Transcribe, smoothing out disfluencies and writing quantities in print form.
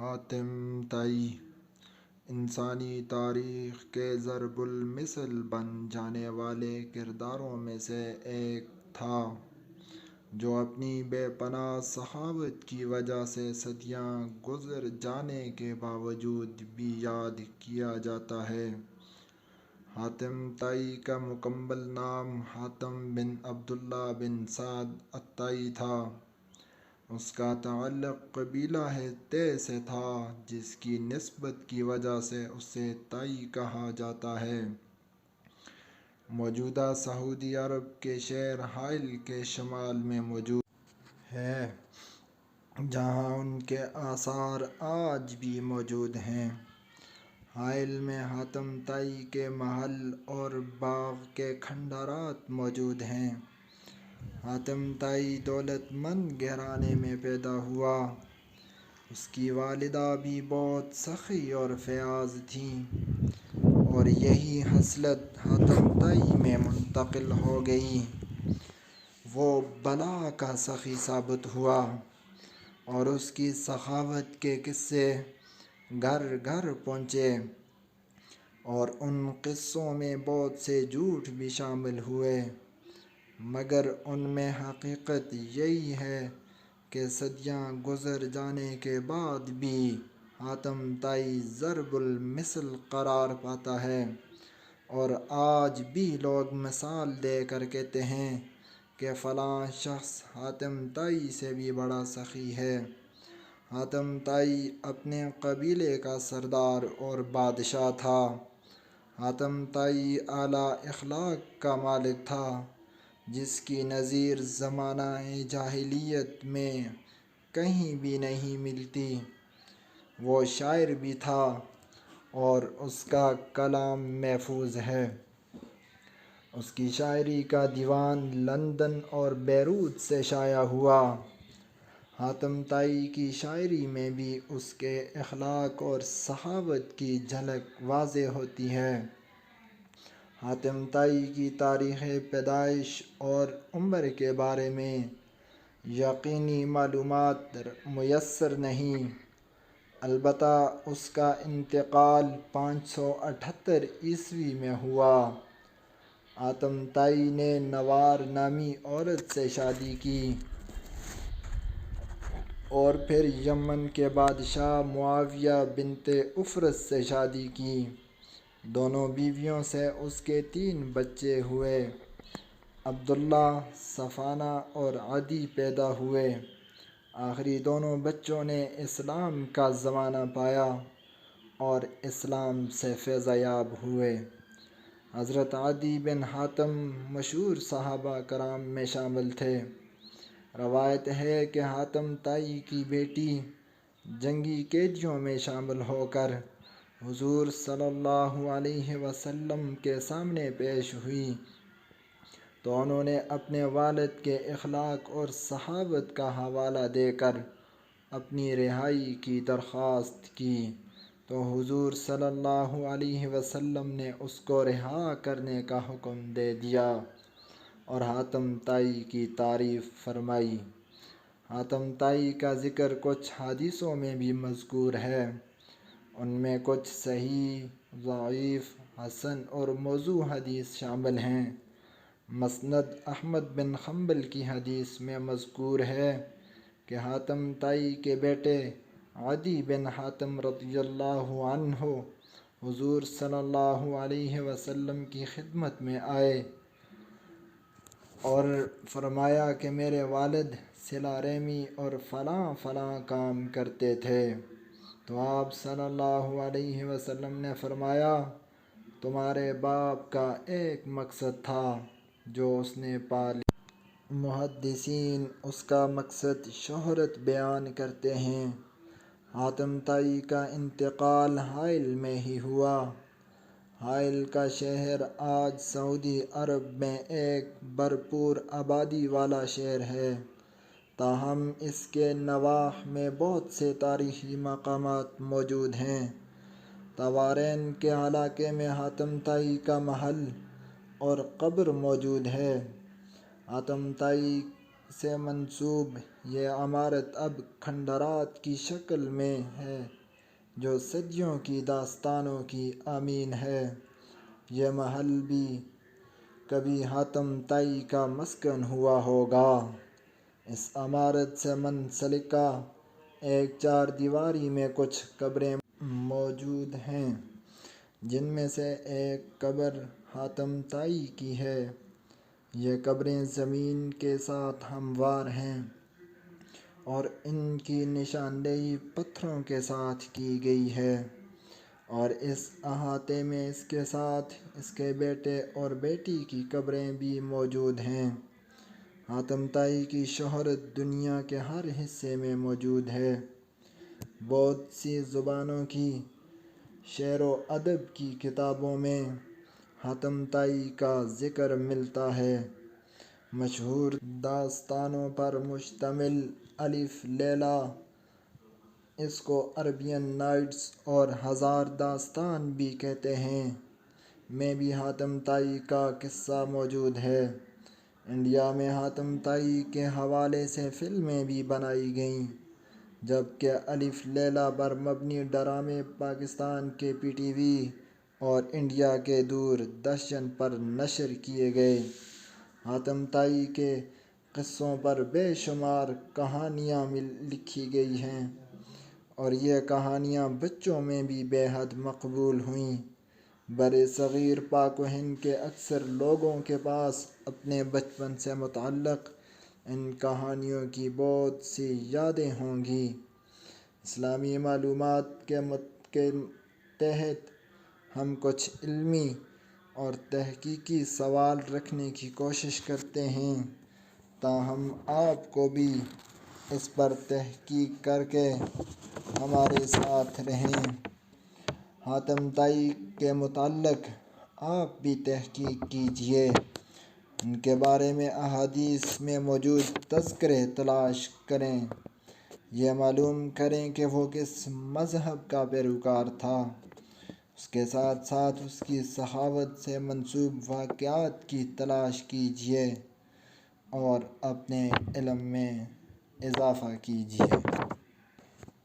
حاتم طائی انسانی تاریخ کے ضرب المثل بن جانے والے کرداروں میں سے ایک تھا، جو اپنی بے پناہ سخاوت کی وجہ سے صدیاں گزر جانے کے باوجود بھی یاد کیا جاتا ہے۔ حاتم طائی کا مکمل نام حاتم بن عبداللہ بن سعد الطائی تھا۔ اس کا تعلق قبیلہ طے سے تھا، جس کی نسبت کی وجہ سے اسے طائی کہا جاتا ہے۔ موجودہ سعودی عرب کے شہر حائل کے شمال میں موجود ہے، جہاں ان کے آثار آج بھی موجود ہیں۔ حائل میں حاتم طائی کے محل اور باغ کے کھنڈرات موجود ہیں۔ حاتم طائی دولت مند گھرانے میں پیدا ہوا۔ اس کی والدہ بھی بہت سخی اور فیاض تھیں، اور یہی خصلت حاتم طائی میں منتقل ہو گئی۔ وہ بلا کا سخی ثابت ہوا، اور اس کی سخاوت کے قصے گھر گھر پہنچے، اور ان قصوں میں بہت سے جھوٹ بھی شامل ہوئے، مگر ان میں حقیقت یہی ہے کہ صدیاں گزر جانے کے بعد بھی حاتم طائی ضرب المثل قرار پاتا ہے، اور آج بھی لوگ مثال دے کر کہتے ہیں کہ فلاں شخص حاتم طائی سے بھی بڑا سخی ہے۔ حاتم طائی اپنے قبیلے کا سردار اور بادشاہ تھا۔ حاتم طائی اعلیٰ اخلاق کا مالک تھا، جس کی نظیر زمانہ جاہلیت میں کہیں بھی نہیں ملتی۔ وہ شاعر بھی تھا، اور اس کا کلام محفوظ ہے۔ اس کی شاعری کا دیوان لندن اور بیروت سے شائع ہوا۔ حاتم طائی کی شاعری میں بھی اس کے اخلاق اور سخاوت کی جھلک واضح ہوتی ہے۔ حاتم طائی کی تاریخ پیدائش اور عمر کے بارے میں یقینی معلومات میسر نہیں، البتہ اس کا انتقال 578 عیسوی میں ہوا۔ حاتم طائی نے نوار نامی عورت سے شادی کی، اور پھر یمن کے بادشاہ معاویہ بنت افرس سے شادی کی۔ دونوں بیویوں سے اس کے 3 بچے ہوئے۔ عبداللہ، صفانہ اور عدی پیدا ہوئے۔ آخری دونوں بچوں نے اسلام کا زمانہ پایا اور اسلام سے فیض یاب ہوئے۔ حضرت عدی بن حاتم مشہور صحابہ کرام میں شامل تھے۔ روایت ہے کہ حاتم طائی کی بیٹی جنگی قیدیوں میں شامل ہو کر حضور صلی اللہ علیہ وسلم کے سامنے پیش ہوئی، تو انہوں نے اپنے والد کے اخلاق اور سخاوت کا حوالہ دے کر اپنی رہائی کی درخواست کی، تو حضور صلی اللہ علیہ وسلم نے اس کو رہا کرنے کا حکم دے دیا اور حاتم طائی کی تعریف فرمائی۔ حاتم طائی کا ذکر کچھ حدیثوں میں بھی مذکور ہے۔ ان میں کچھ صحیح، ضعیف، حسن اور موضوع حدیث شامل ہیں۔ مسند احمد بن حنبل کی حدیث میں مذکور ہے کہ حاتم طائی کے بیٹے عدی بن حاتم رضی اللہ عنہ حضور صلی اللہ علیہ وسلم کی خدمت میں آئے اور فرمایا کہ میرے والد صلہ رحمی اور فلاں فلاں کام کرتے تھے، تو آپ صلی اللہ علیہ وسلم نے فرمایا، تمہارے باپ کا ایک مقصد تھا جو اس نے پا لیا۔ محدثین اس کا مقصد شہرت بیان کرتے ہیں۔ حاتم طائی کا انتقال حائل میں ہی ہوا۔ حائل کا شہر آج سعودی عرب میں ایک بھرپور آبادی والا شہر ہے، تاہم اس کے نواح میں بہت سے تاریخی مقامات موجود ہیں۔ طوارین کے علاقے میں حاتم طائی کا محل اور قبر موجود ہے۔ حاتم طائی سے منسوب یہ عمارت اب کھنڈرات کی شکل میں ہے جو صدیوں کی داستانوں کی امین ہے۔ یہ محل بھی کبھی حاتم طائی کا مسکن ہوا ہوگا۔ اس عمارت سے منسلکہ ایک چار دیواری میں کچھ قبریں موجود ہیں، جن میں سے ایک قبر حاتم طائی کی ہے۔ یہ قبریں زمین کے ساتھ ہموار ہیں اور ان کی نشاندہی پتھروں کے ساتھ کی گئی ہے، اور اس احاطے میں اس کے ساتھ اس کے بیٹے اور بیٹی کی قبریں بھی موجود ہیں۔ حاتم طائی کی شہرت دنیا کے ہر حصے میں موجود ہے۔ بہت سی زبانوں کی شعر و ادب کی کتابوں میں حاتم طائی کا ذکر ملتا ہے۔ مشہور داستانوں پر مشتمل الف لیلہ، اس کو عربین نائٹس اور ہزار داستان بھی کہتے ہیں، میں بھی حاتم طائی کا قصہ موجود ہے۔ انڈیا میں حاتم طائی کے حوالے سے فلمیں بھی بنائی گئیں، جبکہ الف لیلہ پر مبنی ڈرامے پاکستان کے پی ٹی وی اور انڈیا کے دوردرشن پر نشر کیے گئے۔ حاتم طائی کے قصوں پر بے شمار کہانیاں لکھی گئی ہیں، اور یہ کہانیاں بچوں میں بھی بے حد مقبول ہوئیں۔ برصغیر پاک و ہند کے اکثر لوگوں کے پاس اپنے بچپن سے متعلق ان کہانیوں کی بہت سی یادیں ہوں گی۔ اسلامی معلومات کے تحت ہم کچھ علمی اور تحقیقی سوال رکھنے کی کوشش کرتے ہیں، تاہم آپ کو بھی اس پر تحقیق کر کے ہمارے ساتھ رہیں۔ حاتم طائی کے متعلق آپ بھی تحقیق کیجیے، ان کے بارے میں احادیث میں موجود تذکرے تلاش کریں، یہ معلوم کریں کہ وہ کس مذہب کا پیروکار تھا۔ اس کے ساتھ ساتھ اس کی صحابت سے منسوب واقعات کی تلاش کیجیے اور اپنے علم میں اضافہ کیجیے۔